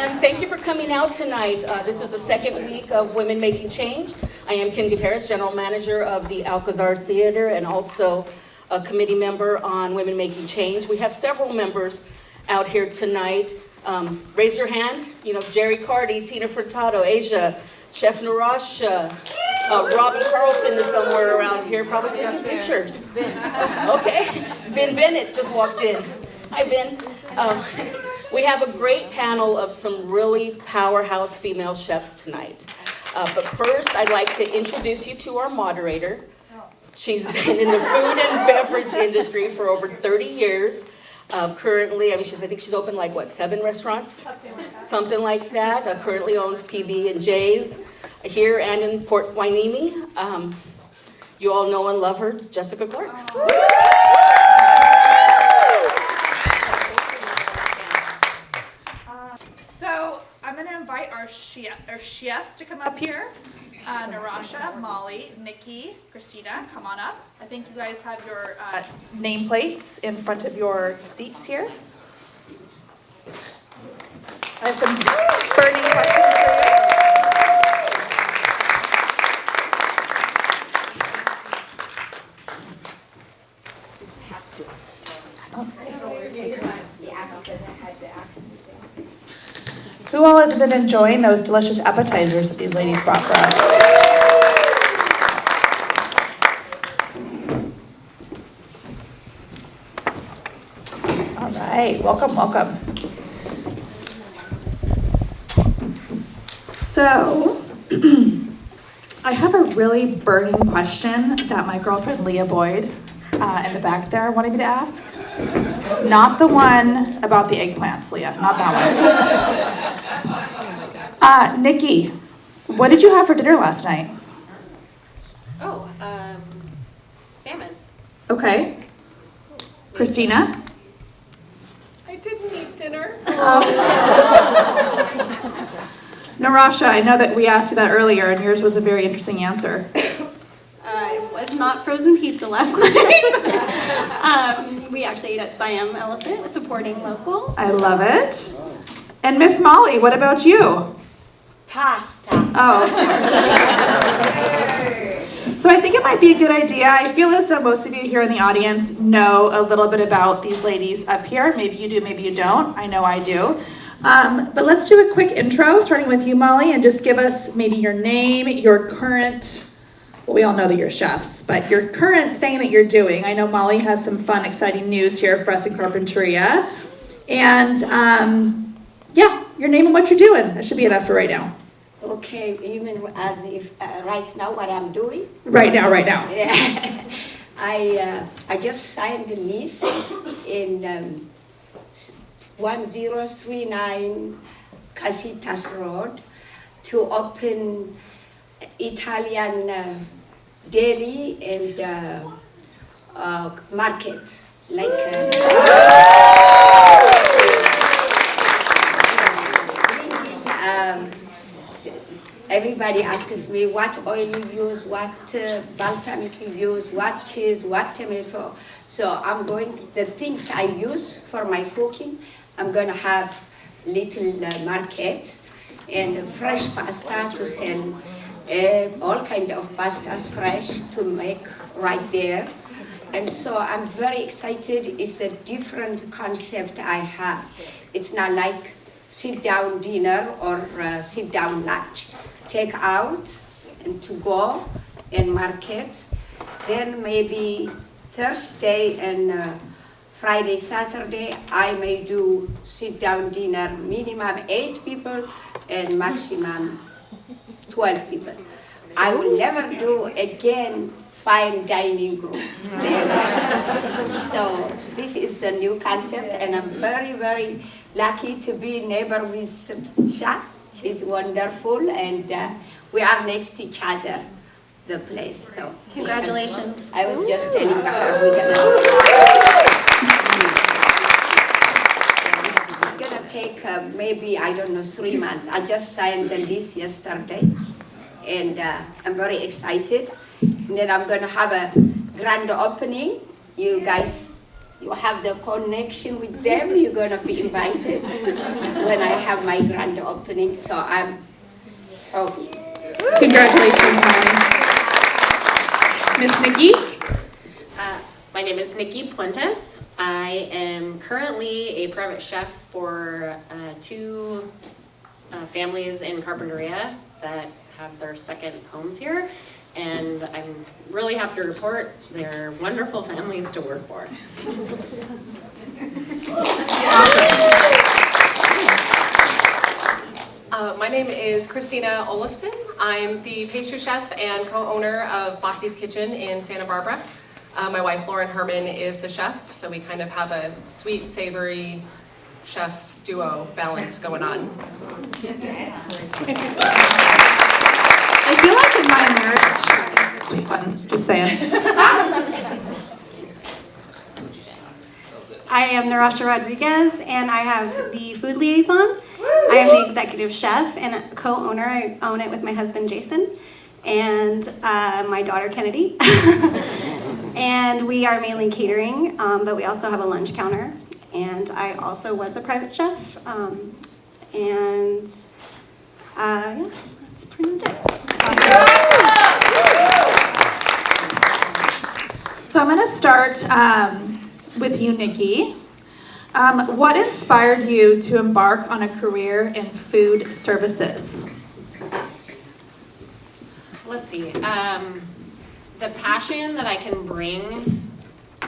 everyone. Thank you for coming out tonight. This is the second week of Women Making Change. I am Kim Gutierrez, General Manager of the Alcazar Theater and also a committee member on Women Making Change. We have several members out here tonight. Raise your hand. You know, Jerry Carty, Tina Furtado, Asia, Chef Narasha, Robin Carlson is somewhere around here, probably taking pictures. Okay, Vin Bennett just walked in. Hi, Vin. We have a great panel of some really powerhouse female chefs tonight. But first, I'd like to introduce you to our moderator. She's been in the food and beverage industry for over 30 years. Currently, I think she's opened like, what, 7 restaurants? Something like that. Currently owns PB&J's here and in Port Hueneme. You all know and love her, Jessica Clark. So I'm going to invite our chefs to come up here. Narasha, Molly, Nikki, Christina, come on up. I think you guys have your nameplates in front of your seats here. I have some burning questions for you. Who all has been enjoying those delicious appetizers that these ladies brought for us? All right, welcome, welcome. So, I have a really burning question that my girlfriend Leah Boyd in the back there wanted me to ask. Not the one about the eggplants, Leah, not that one. Nikki, what did you have for dinner last night? Oh, salmon. Okay. Christina? I didn't eat dinner. Narasha, I know that we asked you that earlier, and yours was a very interesting answer. It was not frozen pizza last night. We actually ate at Siam Elephant, supporting local. I love it. And Miss Molly, what about you? Pasta. Oh, of course. So I think it might be a good idea. I feel as though most of you here in the audience know a little bit about these ladies up here. Maybe you do, maybe you don't. I know I do. But let's do a quick intro, starting with you, Molly, and just give us maybe your name, your current, well, we all know that you're chefs, but your current thing that you're doing. I know Molly has some fun, exciting news here for us in Carpinteria. And yeah, your name and what you're doing. That should be enough for right now. Okay, you mean as if right now what I'm doing? Right now. Yeah. I just signed the lease in 1039 Casitas Road to open Italian deli and market, like everybody asks me what oil you use, what balsamic you use, what cheese, what tomato. So I'm going, the things I use for my cooking, I'm going to have little markets and fresh pasta to sell, all kind of pastas fresh to make right there. And so I'm very excited. It's a different concept I have. It's not like sit-down dinner or sit-down lunch. Take out and to go and market. Then maybe Thursday and Friday, Saturday, I may do sit-down dinner, minimum 8 people and maximum 12 people. I will never do again fine dining group. So this is a new concept, and I'm very, very lucky to be neighbor with Sha. She's wonderful, and we are next to each other, the place. So Congratulations. I was just telling her we're it's gonna take maybe, I don't know, 3 months. I just signed the lease yesterday, and I'm very excited. And then I'm gonna have a grand opening. You guys you have the connection with them, you're gonna be invited when I have my grand opening. So I'm happy. Congratulations, Molly. Miss Nikki? My name is Nikki Puentes. I am currently a private chef for two families in Carpinteria that have their second homes here. And I'm really happy to report they're wonderful families to work for. My name is Christina Olafson. I'm the pastry chef and co-owner of Bossy's Kitchen in Santa Barbara. My wife Lauren Herman is the chef, so we kind of have a sweet, savory chef duo balance going on. I feel like in my marriage, sweet one, just saying. I am Narasha Rodriguez, and I have the food liaison. I am the executive chef and co-owner. I own it with my husband, Jason, and my daughter, Kennedy. And we are mainly catering, but we also have a lunch counter. And I also was a private chef. Yeah, that's pretty much it. So I'm going to start with you, Nikki. What inspired you to embark on a career in food services? Let's see. The passion that I can bring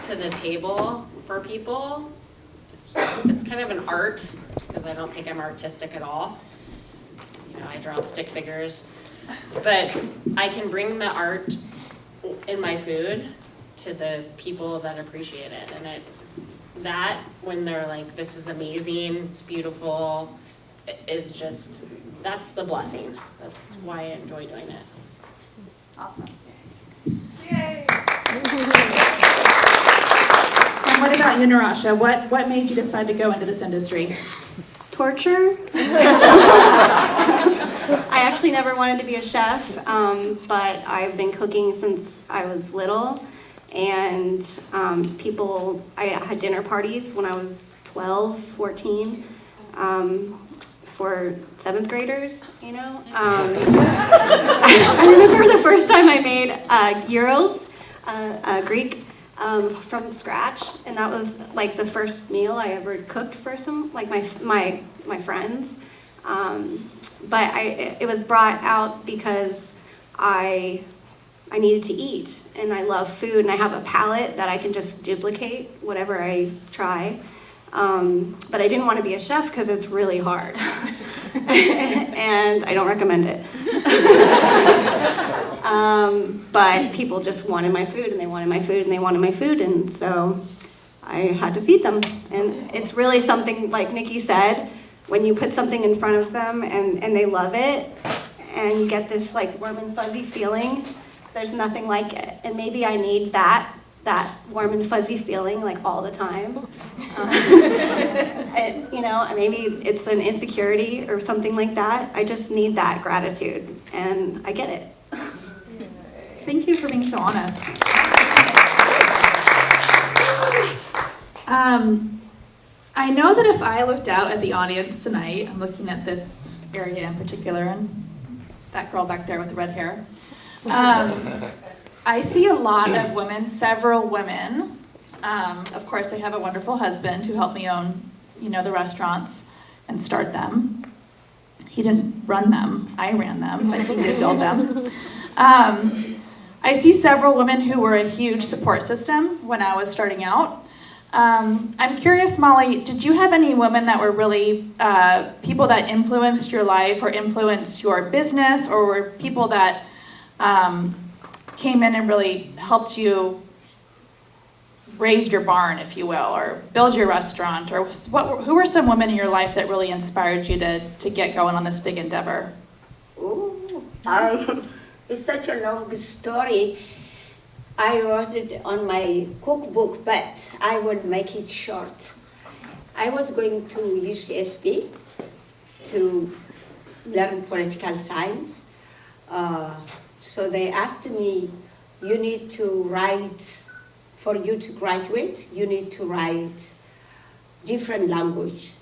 to the table for people, it's kind of an art, because I don't think I'm artistic at all. You know, I draw stick figures. But I can bring the art in my food to the people that appreciate it. And that, when they're like, this is amazing, it's beautiful, is just, that's the blessing. That's why I enjoy doing it. Awesome. Yay! And what about you, Narasha? What made you decide to go into this industry? Torture. I actually never wanted to be a chef, but I've been cooking since I was little. And I had dinner parties when I was 12, 14, for 7th graders, you know. I remember the first time I made gyros, Greek, from scratch, and that was like the first meal I ever cooked for my friends. But it was brought out because I needed to eat, and I love food, and I have a palate that I can just duplicate whatever I try. But I didn't want to be a chef because it's really hard, and I don't recommend it. But people just wanted my food, and they wanted my food, and they wanted my food, and so I had to feed them. And it's really something, like Nikki said, when you put something in front of them and they love it, and you get this like warm and fuzzy feeling, there's nothing like it. And maybe I need that warm and fuzzy feeling like all the time. You know, maybe it's an insecurity or something like that. I just need that gratitude, and I get it. Thank you for being so honest. I know that if I looked out at the audience tonight, I'm looking at this area in particular, and that girl back there with the red hair. I see a lot of women, several women. Of course, I have a wonderful husband who helped me own, the restaurants and start them. He didn't run them, I ran them, but he did build them. I see several women who were a huge support system when I was starting out. I'm curious, Molly, did you have any women that were really people that influenced your life or influenced your business, or were people that came in and really helped you raise your barn, if you will, or build your restaurant, or who were some women in your life that really inspired you to get going on this big endeavor? Ooh, it's such a long story. I wrote it on my cookbook, but I will make it short. I was going to UCSB to learn political science. So they asked me, you need to write for you to graduate, you need to write different language.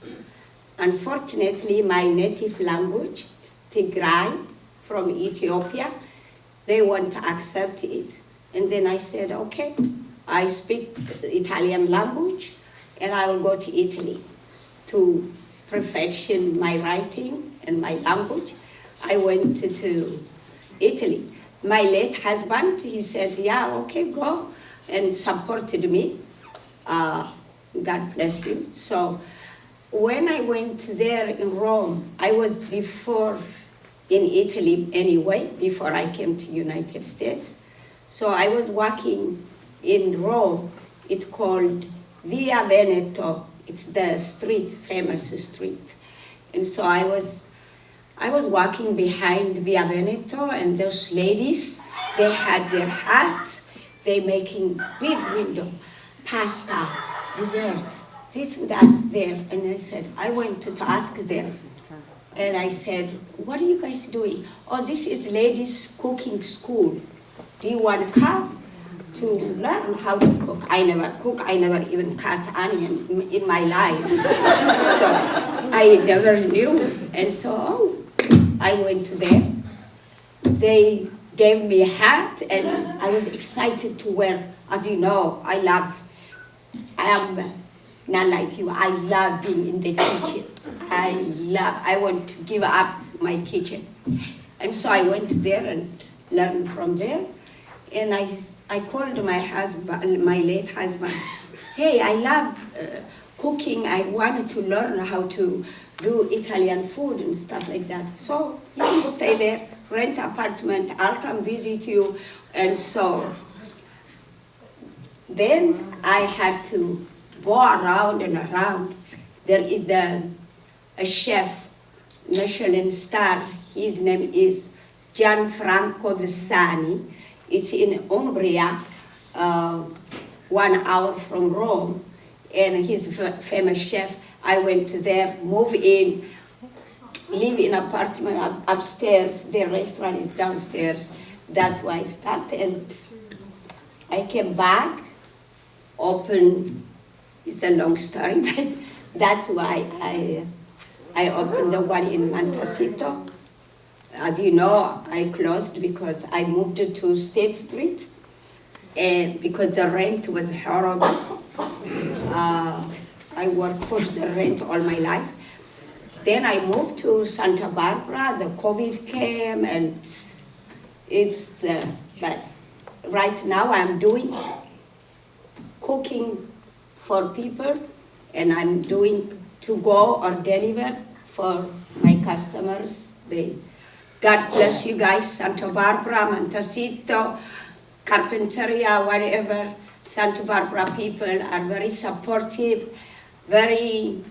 Unfortunately, my native language, Tigray, from Ethiopia, they won't accept it. And then I said, okay, I speak Italian language, and I will go to Italy to perfection my writing and my language. I went to Italy. My late husband, he said, yeah, okay, go, and supported me. God bless him. So when I went there in Rome, I was before in Italy anyway, before I came to United States. So I was walking in Rome. It's called Via Veneto. It's the street, famous street. And so I was walking behind Via Veneto, and those ladies, they had their hats, they making big window, pasta, dessert, this and that there. And I said, I went to ask them. And I said, what are you guys doing? Oh, this is ladies cooking school. Do you want to come to learn how to cook? I never cook, I never even cut onion in my life. So I never knew. And so I went there. They gave me a hat, and I was excited to wear. As you know, I am not like you. I love being in the kitchen. I want to give up my kitchen. And so I went there and learned from there. And I called my husband, my late husband, hey, I love cooking. I wanted to learn how to do Italian food and stuff like that. So you can stay there, rent apartment, I'll come visit you. And so then I had to go around and around. There is a chef, Michelin star. His name is Gianfranco Vissani. It's in Umbria, 1 hour from Rome, and he's a famous chef. I went there, move in, live in apartment upstairs. The restaurant is downstairs. That's why I started. And I came back, open. It's a long story, but that's why I opened the one in Montecito. As you know, I closed because I moved to State Street, and because the rent was horrible. I worked for the rent all my life. Then I moved to Santa Barbara. The COVID came, and but right now I'm doing cooking for people, and I'm doing to go or deliver for my customers. God bless you guys, Santa Barbara, Montecito, Carpinteria, whatever. Santa Barbara people are very supportive, very,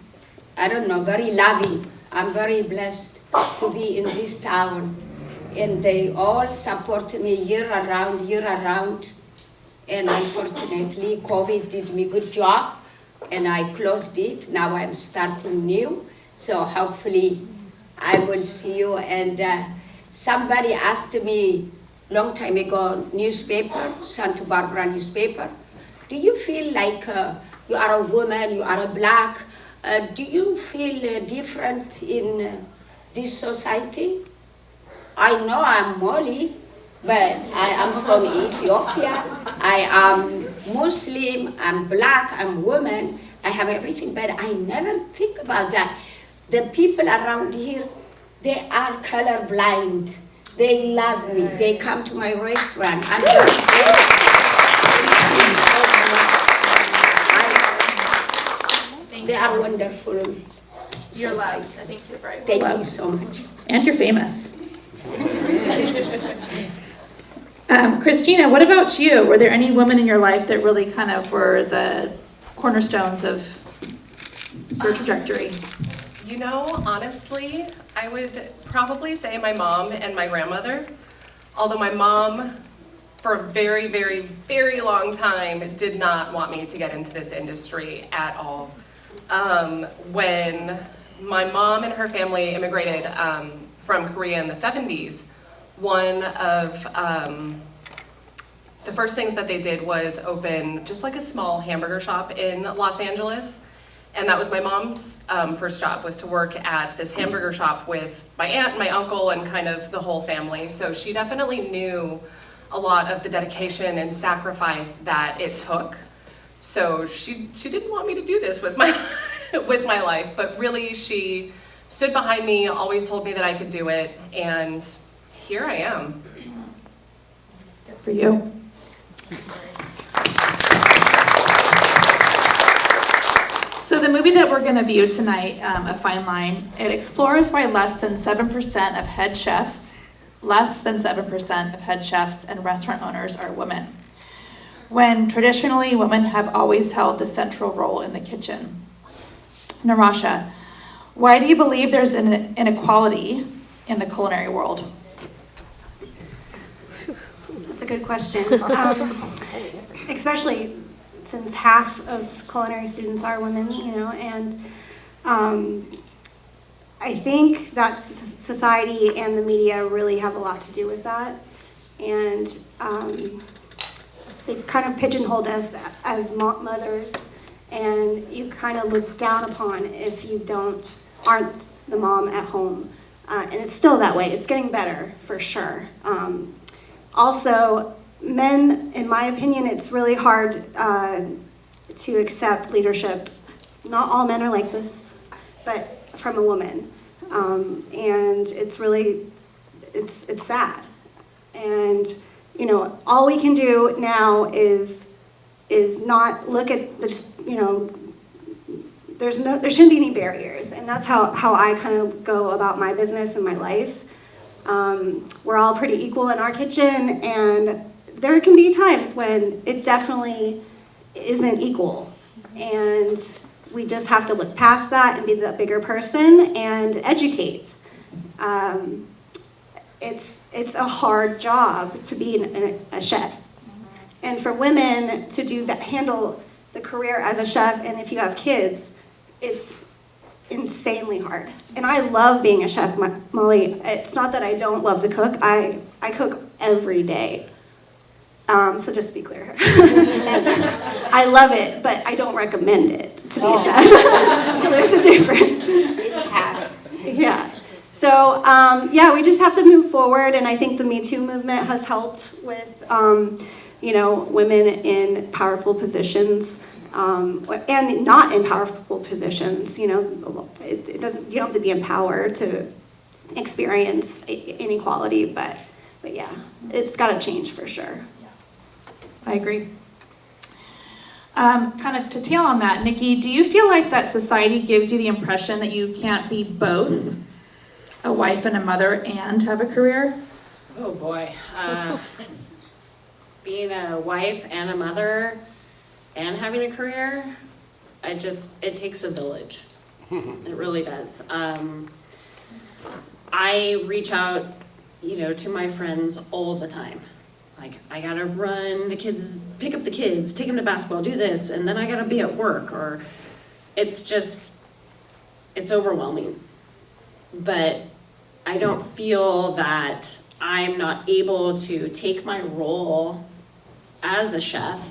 very loving. I'm very blessed to be in this town. And they all support me year around. And unfortunately, COVID did me a good job, and I closed it. Now I'm starting new. So hopefully I will see you. And somebody asked me long time ago, newspaper, Santa Barbara newspaper, do you feel like you are a woman, you are a black, do you feel different in this society? I know I'm Moli, but I am from Ethiopia. I am Muslim, I'm black, I'm woman, I have everything, but I never think about that. The people around here, they are colorblind. They love me. They come to my restaurant. They are wonderful. You're loved. I think you're very Thank loved. you so much. And you're famous. Christina, what about you? Were there any women in your life that really kind of were the cornerstones of your trajectory? You know, honestly, I would probably say my mom and my grandmother. Although my mom, for a very, very, very long time, did not want me to get into this industry at all. When my mom and her family immigrated from Korea in the 70s, one of the first things that they did was open just like a small hamburger shop in Los Angeles. And that was my mom's first job, was to work at this hamburger shop with my aunt and my uncle and kind of the whole family. So she definitely knew a lot of the dedication and sacrifice that it took. So she didn't want me to do this with my with my life, but really she stood behind me, always told me that I could do it, and here I am. For you. So the movie that we're going to view tonight, A Fine Line, it explores why less than 7% of head chefs and restaurant owners are women, when traditionally women have always held the central role in the kitchen. Narasha, why do you believe there's an inequality in the culinary world? That's a good question. Especially since half of culinary students are women, and I think that society and the media really have a lot to do with that. And they kind of pigeonholed us as mothers, and you kind of look down upon if you aren't the mom at home. And it's still that way. It's getting better, for sure. Also, men, in my opinion, it's really hard to accept leadership. Not all men are like this, but from a woman. And it's really, it's sad. And, all we can do now is not look at, there shouldn't be any barriers. And that's how I kind of go about my business and my life. We're all pretty equal in our kitchen, and there can be times when it definitely isn't equal. And we just have to look past that and be the bigger person and educate. It's a hard job to be a chef. And for women to do that, handle the career as a chef, and if you have kids, it's insanely hard. And I love being a chef, Molly. It's not that I don't love to cook. I cook every day. So just to be clear. I love it, but I don't recommend it to be a chef. So there's a difference. It's hard. Yeah. So, we just have to move forward, and I think the Me Too movement has helped with, women in powerful positions. And not in powerful positions, it doesn't. You don't have to be empowered to experience inequality, but yeah, it's got to change for sure. I agree. Kind of to tail on that, Nikki, do you feel like that society gives you the impression that you can't be both a wife and a mother and have a career? Oh boy. Being a wife and a mother and having a career, it takes a village. It really does. I reach out, to my friends all the time. Like, I gotta run the kids, pick up the kids, take them to basketball, do this, and then I gotta be at work, or it's overwhelming. But I don't feel that I'm not able to take my role as a chef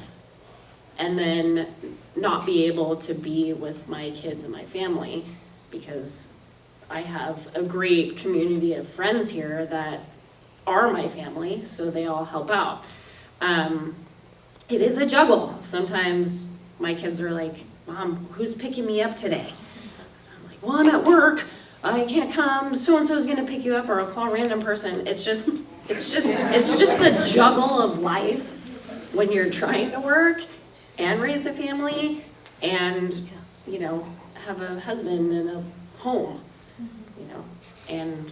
and then not be able to be with my kids and my family, because I have a great community of friends here that are my family, so they all help out. It is a juggle. Sometimes my kids are like, Mom, who's picking me up today? I'm like, well, I'm at work. I can't come. So-and-so's gonna pick you up, or I'll call a random person. It's just the juggle of life when you're trying to work and raise a family and, have a husband and a home, and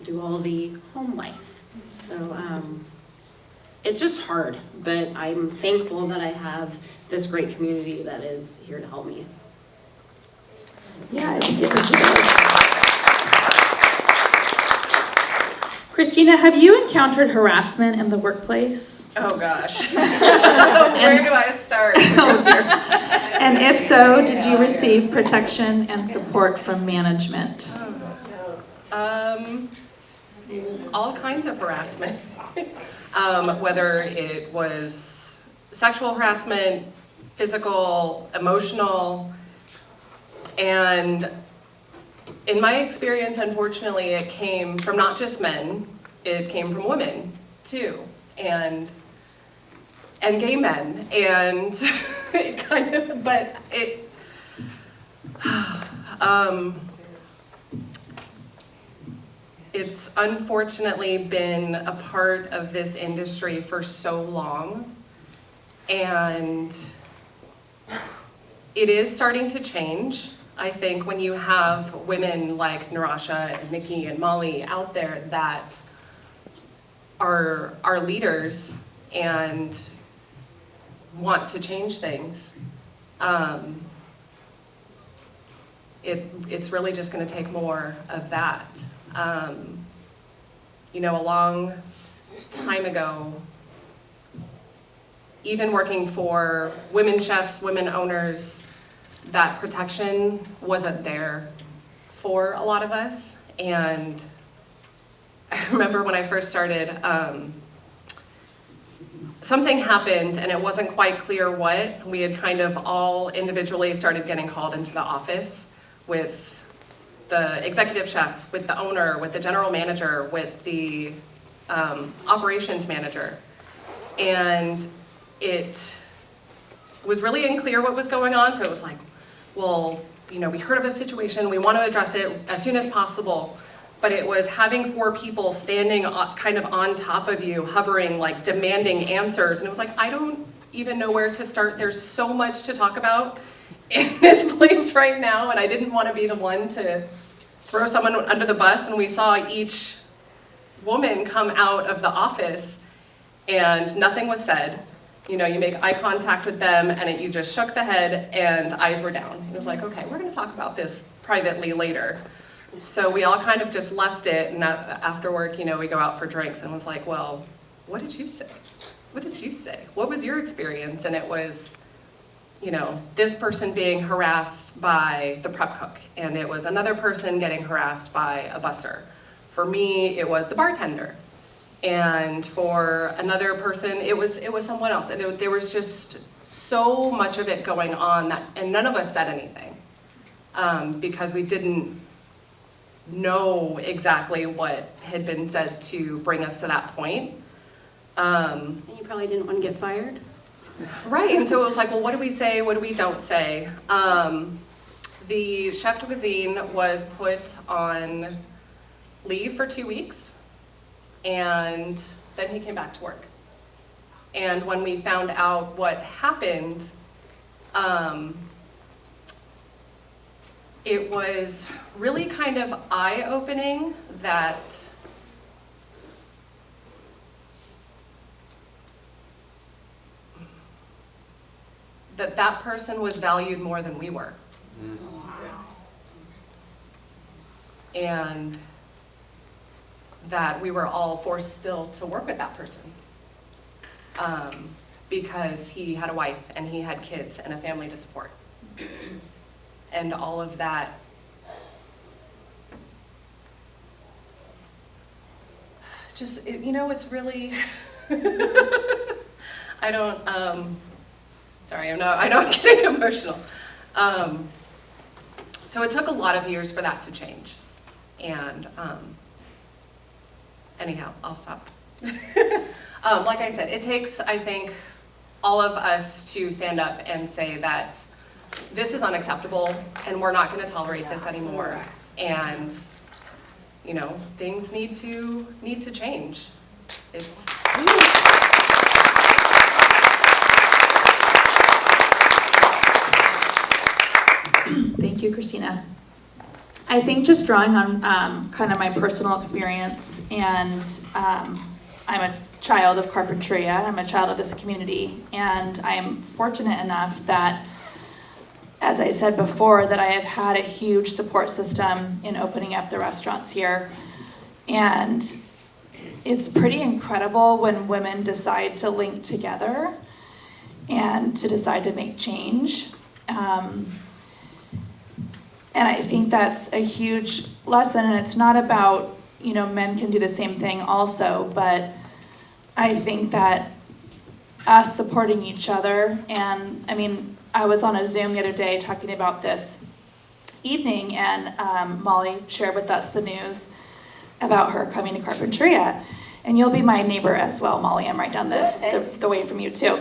do all the home life. So it's just hard, but I'm thankful that I have this great community that is here to help me. Yeah, I think it is. Christina, have you encountered harassment in the workplace? Oh gosh. Where do I start? Oh dear. And if so, did you receive protection and support from management? All kinds of harassment. whether it was sexual harassment, physical, emotional, and in my experience, unfortunately, it came from not just men, it came from women too, and gay men, and it kind of, but it, it's unfortunately been a part of this industry for so long, and it is starting to change. I think when you have women like Narasha and Nikki and Molly out there that are leaders and want to change things, it's really just going to take more of that. You know, a long time ago, even working for women chefs, women owners, that protection wasn't there for a lot of us. And I remember when I first started, something happened and it wasn't quite clear what. We had kind of all individually started getting called into the office with the executive chef, with the owner, with the general manager, with the operations manager. And it was really unclear what was going on, so it was like, well, you know, we heard of a situation, we want to address it as soon as possible, but it was having 4 people standing kind of on top of you, hovering, like demanding answers, and it was like, I don't even know where to start. There's so much to talk about in this place right now, and I didn't want to be the one to throw someone under the bus, and we saw each woman come out of the office and nothing was said. You know, you make eye contact with them and you just shook the head and eyes were down. It was like, okay, we're gonna talk about this privately later. So we all kind of just left it, and after work, you know, we go out for drinks and was like, well, what did you say? What did you say? What was your experience? And it was, you know, this person being harassed by the prep cook, and it was another person getting harassed by a busser. For me, it was the bartender. And for another person, it was someone else. And there was just so much of it going on and none of us said anything because we didn't know exactly what had been said to bring us to that point. And you probably didn't want to get fired? Right, and so it was like, well, what do we say, what do we don't say? The chef de cuisine was put on leave for 2 weeks. And then he came back to work. And when we found out what happened, it was really kind of eye-opening that that person was valued more than we were. And that we were all forced still to work with that person because he had a wife and he had kids and a family to support. And all of that just, you know, it's really, I don't, sorry, I know I'm getting emotional. So it took a lot of years for that to change. And anyhow, I'll stop. Like I said, it takes, I think, all of us to stand up and say that this is unacceptable and we're not going to tolerate this anymore. And, you know, things need to change. It's... Thank you, Christina. I think just drawing on kind of my personal experience, and I'm a child of Carpinteria, I'm a child of this community, and I'm fortunate enough that, as I said before, that I have had a huge support system in opening up the restaurants here. And it's pretty incredible when women decide to link together and to decide to make change. And I think that's a huge lesson, and it's not about, you know, men can do the same thing also, but I think that us supporting each other, and I mean, I was on a Zoom the other day talking about this evening, and Molly shared with us the news about her coming to Carpinteria. And you'll be my neighbor as well, Molly. I'm right down the way from you too.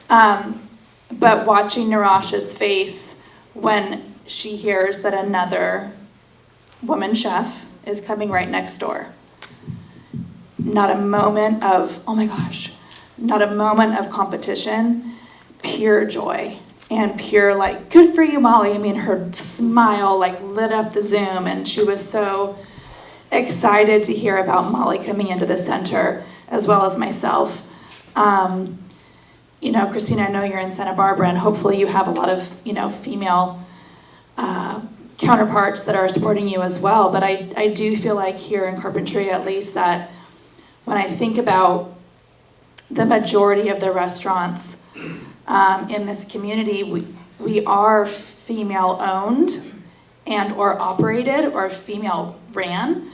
But watching Narash's face when she hears that another woman chef is coming right next door. Not a moment of, oh my gosh, not a moment of competition, pure joy and pure like, good for you, Molly. I mean, her smile like lit up the Zoom, and she was so excited to hear about Molly coming into the center, as well as myself. You know, Christina, I know you're in Santa Barbara, and hopefully you have a lot of, you know, female counterparts that are supporting you as well. But I do feel like here in Carpinteria, at least, that when I think about the majority of the restaurants in this community, we are female owned and or operated or female ran.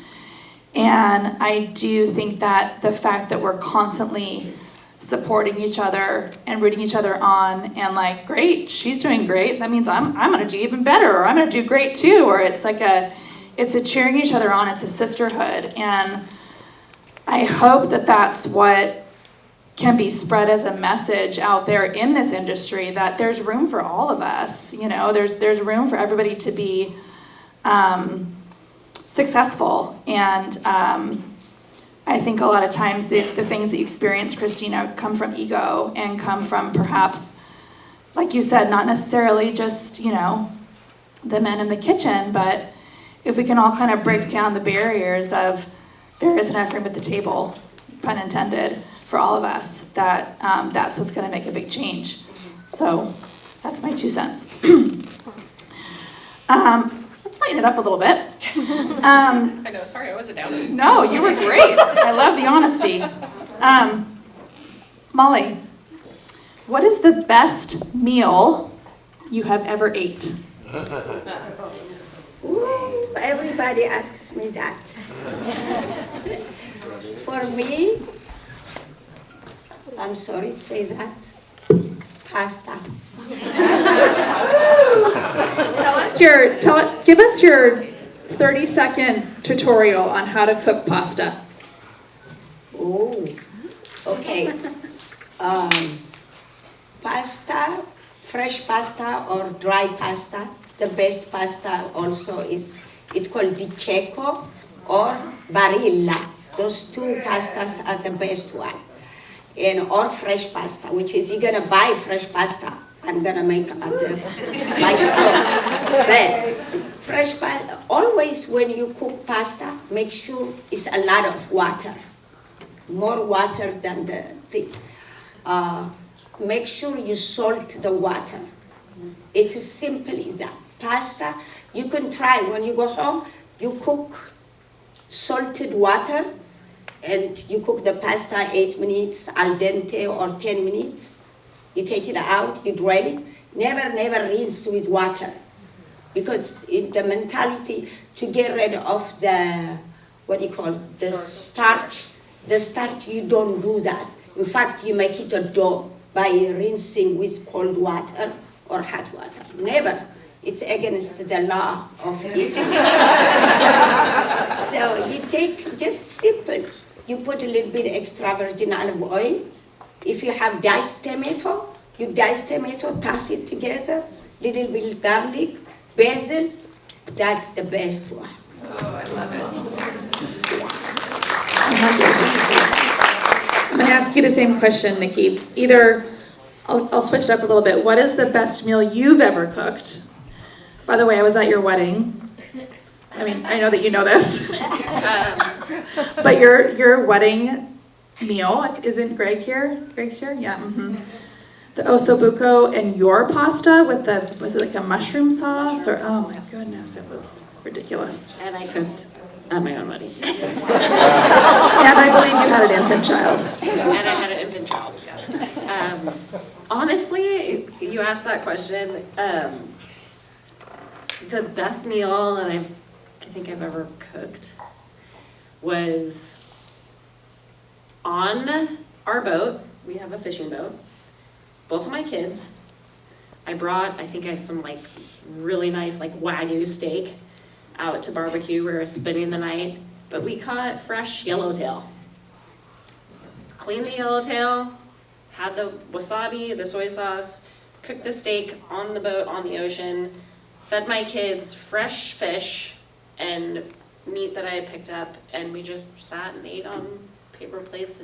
And I do think that the fact that we're constantly supporting each other and rooting each other on, and like, great, she's doing great, that means I'm gonna do even better, or I'm gonna do great too, or it's a cheering each other on, it's a sisterhood. And I hope that that's what can be spread as a message out there in this industry, that there's room for all of us, you know, there's room for everybody to be successful. And I think a lot of times the things that you experience, Christina, come from ego and come from perhaps, like you said, not necessarily just, you know, the men in the kitchen, but if we can all kind of break down the barriers of there is enough room at the table, pun intended, for all of us, that that's what's going to make a big change. So that's my 2 cents. Let's lighten it up a little bit. I know, sorry, I wasn't down. No, you were great. I love the honesty. Molly, what is the best meal you have ever ate? Ooh, everybody asks me that. For me, I'm sorry to say that, pasta. Give us your 30-second tutorial on how to cook pasta. Oh, okay. Pasta, fresh pasta or dry pasta. The best pasta also is, it's called di cecco or barilla. Those two pastas are the best one. And or fresh pasta, which is you're gonna buy fresh pasta. I'm gonna make at my store. But fresh pasta, always when you cook pasta, make sure it's a lot of water. More water than the thing. Make sure you salt the water. It is simply that. Pasta, you can try when you go home, you cook salted water and you cook the pasta 8 minutes al dente or 10 minutes. You take it out, you drain it. Never rinse with water. Because in the mentality to get rid of the, what do you call it, the starch, you don't do that. In fact, you make it a dough by rinsing with cold water or hot water. Never. It's against the law of Italy. So you take, just simple, you put a little bit extra virgin olive oil. If you have diced tomato, you dice tomato, toss it together, little bit garlic, basil, that's the best one. Oh, I love it. I'm going to ask you the same question, Nikki. Either, I'll switch it up a little bit. What is the best meal you've ever cooked? By the way, I was at your wedding. I mean, I know that you know this. But your wedding meal, isn't Greg here? Greg's here? Yeah. Mm-hmm. The ossobuco and your pasta with the, was it like a mushroom sauce? Or, oh my goodness, it was ridiculous. And I cooked at my own wedding. And I believe you had an infant child. And I had an infant child, yes. Honestly, you asked that question, the best meal that I think I've ever cooked was on our boat, we have a fishing boat, both of my kids. I brought, I think I have some like really nice like Wagyu steak out to barbecue. We were spending the night, but we caught fresh yellowtail. Cleaned the yellowtail, had the wasabi, the soy sauce, cooked the steak on the boat on the ocean, fed my kids fresh fish and meat that I had picked up, and we just sat and ate on paper plates,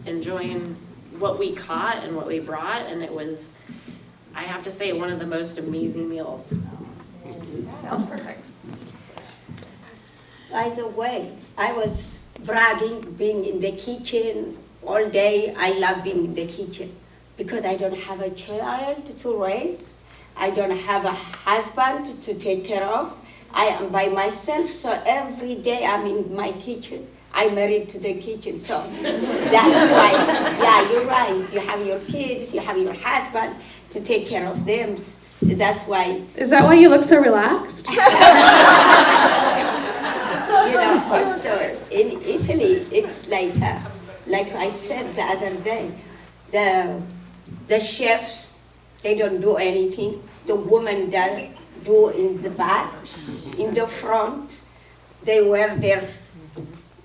enjoying what we caught and what we brought, and it was, I have to say, one of the most amazing meals. Sounds perfect. By the way, I was bragging being in the kitchen all day. I love being in the kitchen because I don't have a child to raise. I don't have a husband to take care of. I am by myself, so every day I'm in my kitchen. I'm married to the kitchen, so that's why, yeah, you're right. You have your kids, you have your husband to take care of them. That's why, Is that why you look so relaxed? also in Italy, it's like I said the other day, the chefs, they don't do anything. The women does do in the back, in the front. They wear their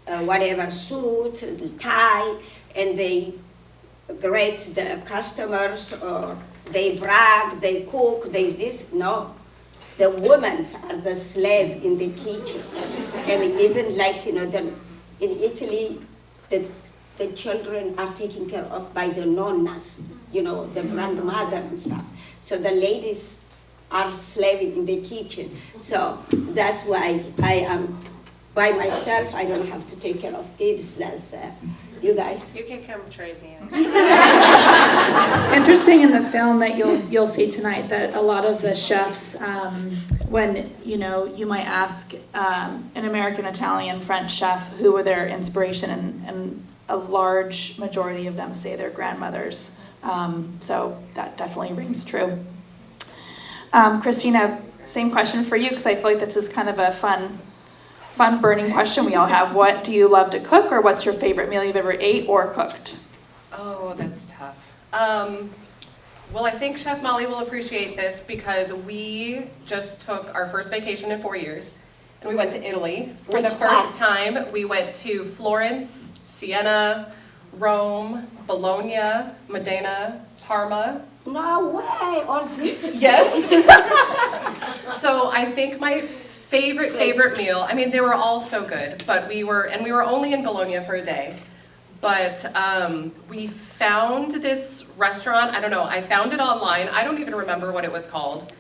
whatever suit, tie, and they greet the customers, or they brag, they cook, they this. No, the women are the slave in the kitchen. And even like, in Italy, the children are taken care of by the nonnas, the grandmother and stuff. So the ladies are slaving in the kitchen. So that's why I am by myself. I don't have to take care of kids. That's you guys. You can come trade me. It's interesting in the film that you'll see tonight that a lot of the chefs, when you might ask an American, Italian, French chef who were their inspiration, and a large majority of them say their grandmothers. So that definitely rings true. Christina, same question for you, because I feel like this is kind of a fun burning question we all have. What do you love to cook, or what's your favorite meal you've ever ate or cooked? Oh, that's tough. Well, I think Chef Molly will appreciate this because we just took our first vacation in 4 years, and we went to Italy. For the first time, we went to Florence, Siena, Rome, Bologna, Modena, Parma. No way, all this. Yes. So I think my favorite meal, I mean, they were all so good, but we were only in Bologna for a day. But we found this restaurant, I don't know, I found it online, I don't even remember what it was called.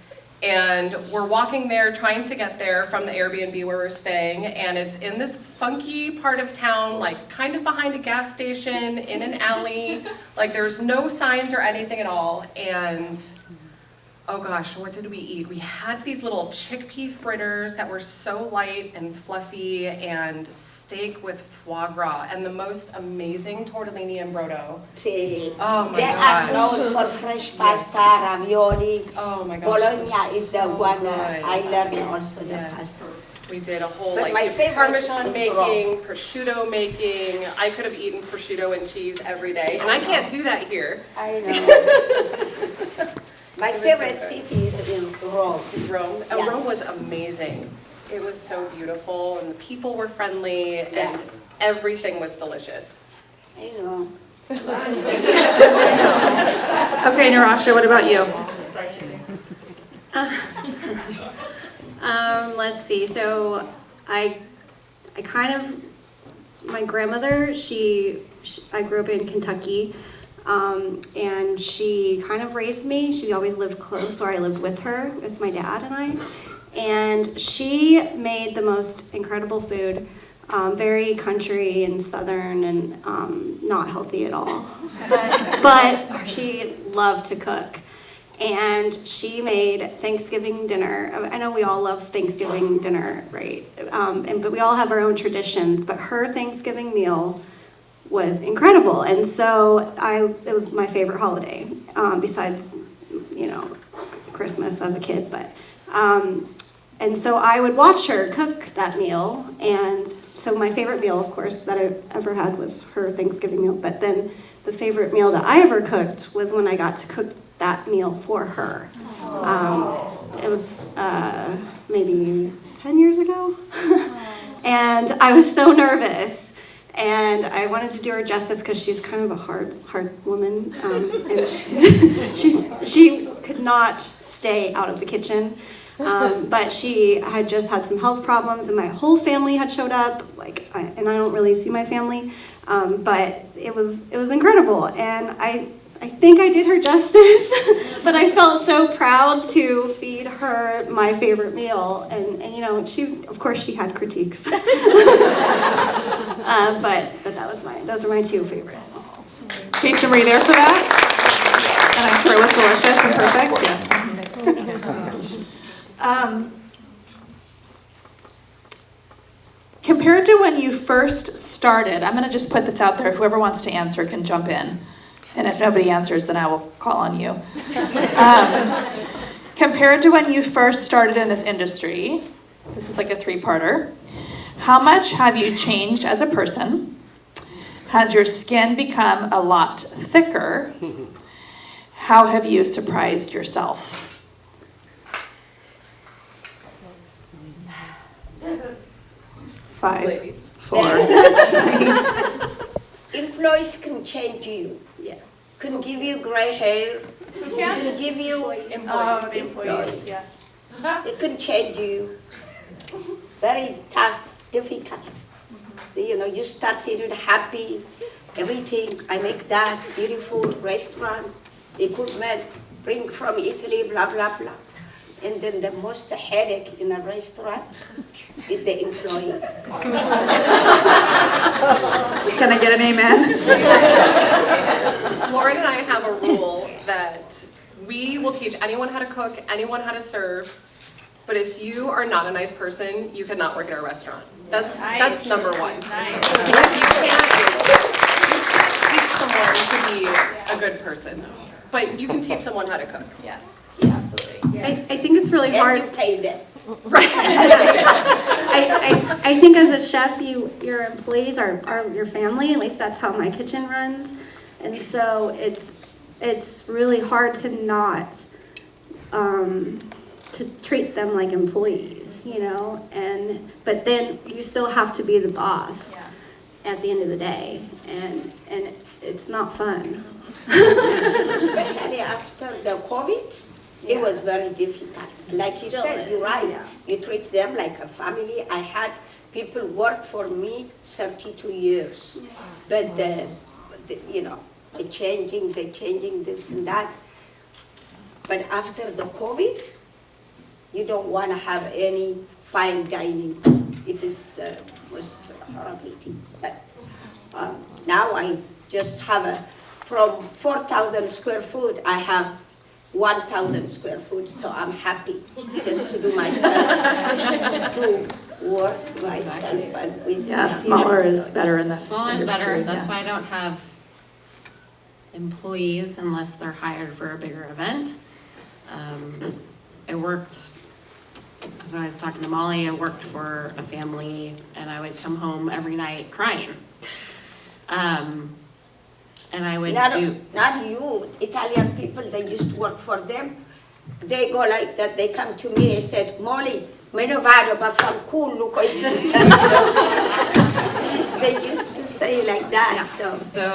And we're walking there, trying to get there from the Airbnb where we're staying, and it's in this funky part of town, like kind of behind a gas station, in an alley, like there's no signs or anything at all, and oh gosh, what did we eat? We had these little chickpea fritters that were so light and fluffy, and steak with foie gras, and the most amazing tortellini and brodo. See, Oh my they gosh. are known for fresh pasta, ravioli. Oh my gosh. Bologna it was is the so one good. I learned also the Yes. pastas. We did a whole But my like favorite Parmesan is making, prosciutto making. I could have eaten prosciutto and cheese every day, and I can't do that here. I know. My It was so favorite good. city is in Rome. Rome. Yeah. Rome was amazing. It was so beautiful, and the people were friendly, and Yeah. everything was delicious. I know. Okay, Narasha, what about you? Let's see. So I kind of, my grandmother, I grew up in Kentucky, and she kind of raised me. She always lived close, or I lived with her, with my dad and I. And she made the most incredible food, very country and southern, and not healthy at all. But she loved to cook. And she made Thanksgiving dinner. I know we all love Thanksgiving dinner, right? But we all have our own traditions. But her Thanksgiving meal was incredible, and so it was my favorite holiday, besides, Christmas as a kid. But And so I would watch her cook that meal, and so my favorite meal, of course, that I ever had was her Thanksgiving meal, but then the favorite meal that I ever cooked was when I got to cook that meal for her. It was maybe 10 years ago, and I was so nervous, and I wanted to do her justice because she's kind of a hard woman, and she could not stay out of the kitchen. But she had just had some health problems, and my whole family had showed up. And I don't really see my family, but it was incredible, and I think I did her justice. But I felt so proud to feed her my favorite meal, and of course she had critiques, but those are my two favorite. Jason, were you there for that? And I'm sure it was delicious and perfect, yes. Compared to when you first started, I'm going to just put this out there. Whoever wants to answer can jump in. And if nobody answers, then I will call on you. Compared to when you first started in this industry, this is like a three-parter. How much have you changed as a person? Has your skin become a lot thicker? How have you surprised yourself? 5, 4. Employees can change you. Yeah. Can give you gray hair. Can give you employees, yes. It can change you. Very tough, difficult. You started happy, everything. I make that beautiful restaurant, equipment, bring from Italy, blah, blah, blah. And then the most headache in a restaurant is the employees. Can I get an amen? Lauren and I have a rule that we will teach anyone how to cook, anyone how to serve, but if you are not a nice person, you cannot work at our restaurant. That's number one. Nice. Because you can't teach someone to be a good person, but you can teach someone how to cook. Yes, absolutely. I think it's really hard. And you pay them. I think as a chef, your employees are your family. At least that's how my kitchen runs, and so it's really hard to not to treat them like employees, but then you still have to be the boss at the end of the day, and it's not fun. Especially after the COVID, it was very difficult. Like you Still said, is, you're right. yeah. You treat them like a family. I had people work for me 32 years. But, they're changing this and that. But after the COVID, you don't want to have any fine dining. It is most horrible things. But now I just have from 4,000 square foot, I have 1,000 square foot, so I'm happy just to do myself, to work myself. And with Smaller is better in this Smaller is industry. better, that's yes. why I don't have employees unless they're hired for a bigger event. I worked, as I was talking to Molly, I worked for a family and I would come home every night crying. And I would not you, Italian people, they used to work for them. They go like that, they come to me and said, Molly, me ne vado, ma fanculo questo. They used to say like that, So,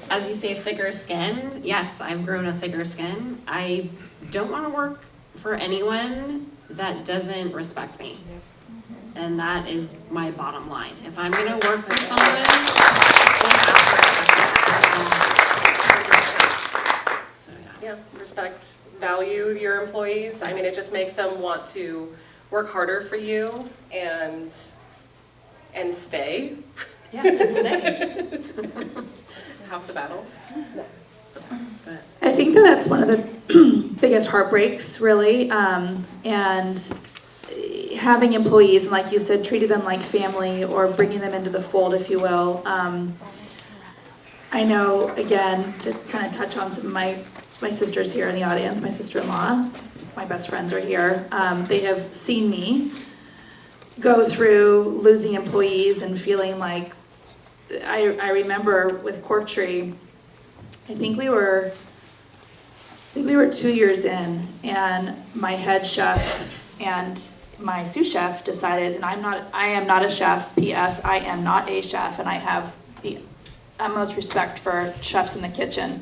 as you say, thicker skin, yes, I've grown a thicker skin. I don't want to work for anyone that doesn't respect me. And that is my bottom line. If I'm going to work for someone, they have to respect me. Yeah, respect, value your employees. I mean, it just makes them want to work harder for you and stay. Yeah, and stay. Half the battle. I think that's one of the biggest heartbreaks, really, and having employees, and like you said, treating them like family or bringing them into the fold, if you will. I know, again, to kind of touch on some of my sisters here in the audience, my sister-in-law, my best friends are here. They have seen me go through losing employees and feeling like, I remember with Cork Tree, I think we were 2 years in, and my head chef and my sous chef decided, and I am not a chef, P.S., I am not a chef, and I have the utmost respect for chefs in the kitchen.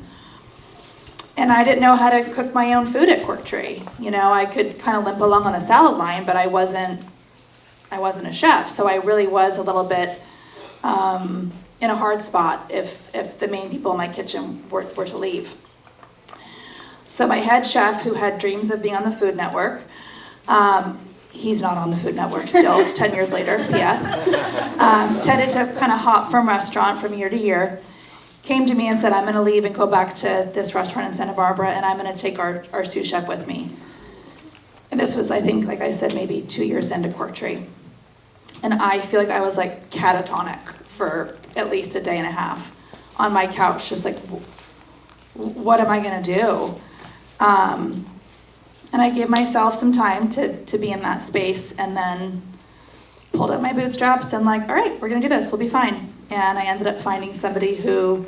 And I didn't know how to cook my own food at Cork Tree. You know, I could kind of limp along on the salad line, but I wasn't a chef, so I really was a little bit in a hard spot if the main people in my kitchen were to leave. So my head chef, who had dreams of being on the Food Network, he's not on the Food Network still, 10 years later, P.S., tended to kind of hop from restaurant from year to year, came to me and said, I'm going to leave and go back to this restaurant in Santa Barbara, and I'm going to take our sous chef with me. And this was, I think, like I said, maybe 2 years into Cork Tree. And I feel like I was like catatonic for at least a day and a half on my couch, just like, what am I going to do? And I gave myself some time to be in that space, and then pulled up my bootstraps and like, all right, we're going to do this. We'll be fine. And I ended up finding somebody who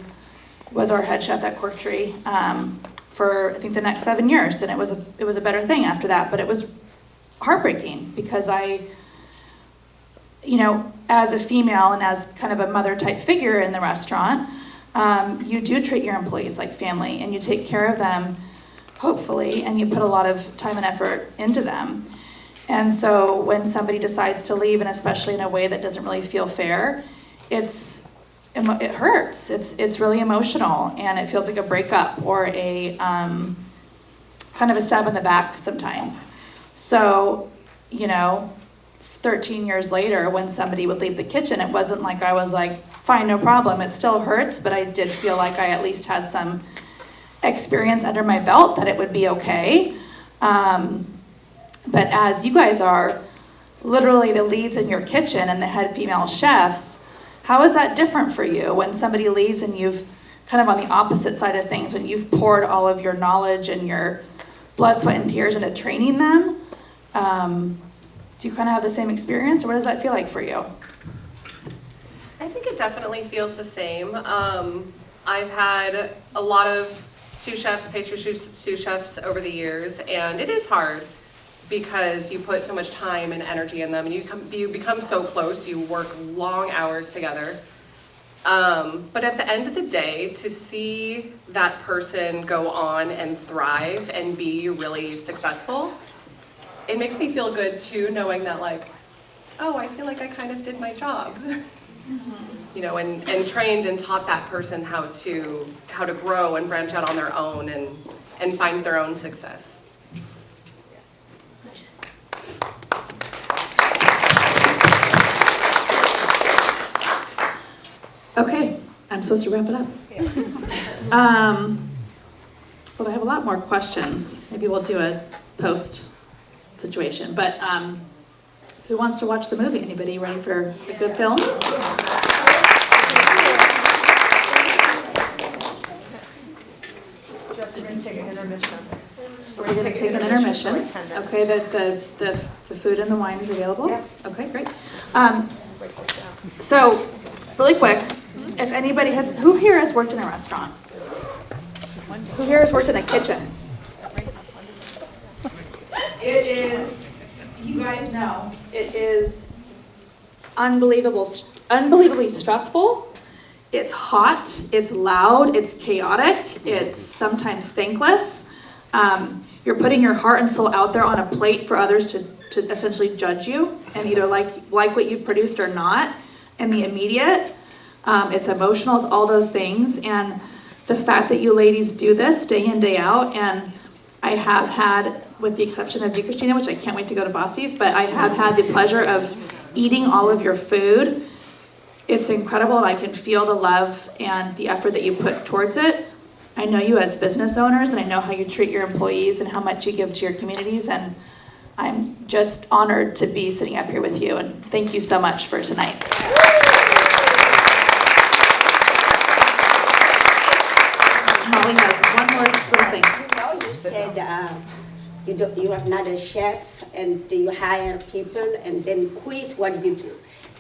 was our head chef at Cork Tree for, I think, the next 7 years. And it was a better thing after that. But it was heartbreaking because you know, as a female and as kind of a mother type figure in the restaurant, you do treat your employees like family, and you take care of them, hopefully, and you put a lot of time and effort into them. And so when somebody decides to leave, and especially in a way that doesn't really feel fair, it hurts. It's really emotional, and it feels like a breakup or a kind of a stab in the back sometimes. So, you know, 13 years later, when somebody would leave the kitchen, it wasn't like I was like, fine, no problem. It still hurts, but I did feel like I at least had some experience under my belt that it would be okay. But as you guys are literally the leads in your kitchen and the head female chefs, how is that different for you when somebody leaves and you've kind of on the opposite side of things, when you've poured all of your knowledge and your blood, sweat, and tears into training them? Do you kind of have the same experience, or what does that feel like for you? I think it definitely feels the same. I've had a lot of sous chefs, pastry sous chefs over the years, and it is hard because you put so much time and energy in them, and you become so close, you work long hours together. But at the end of the day, to see that person go on and thrive and be really successful, it makes me feel good too, knowing that like, oh, I feel like I kind of did my job. You know, and trained and taught that person how to grow and branch out on their own and find their own success. Okay, I'm supposed to wrap it up. Well, I have a lot more questions. Maybe we'll do a post situation. But who wants to watch the movie? Anybody ready for a good film? We're going to take an intermission. We're going to take an intermission. Okay, the food and the wine is available? Yeah. Okay, great. So, really quick, if anybody who here has worked in a restaurant? Who here has worked in a kitchen? It is, you guys know, it is unbelievably stressful. It's hot, it's loud, it's chaotic, it's sometimes thankless. You're putting your heart and soul out there on a plate for others to essentially judge you and either like what you've produced or not in the immediate. It's emotional, it's all those things. And the fact that you ladies do this day in, day out, and I have had, with the exception of you, Christina, which I can't wait to go to Bossy's, but I have had the pleasure of eating all of your food. It's incredible, and I can feel the love and the effort that you put towards it. I know you as business owners, and I know how you treat your employees and how much you give to your communities, and I'm just honored to be sitting up here with you, and thank you so much for tonight. Molly has one more little thing. You said you are not a chef and you hire people and then quit what you do.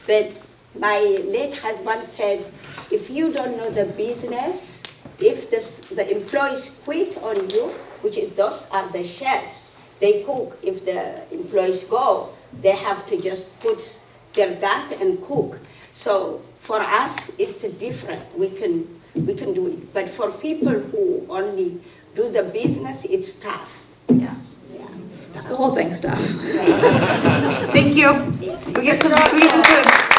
But my late husband said, if you don't know the business, if the employees quit on you, which is those are the chefs, they cook. If the employees go, they have to just put their gut and cook. So for us, it's different. We can do it. But for people who only do the business, it's tough. Yeah. Yeah, it's tough. The whole thing's tough. Thank you. We get some food.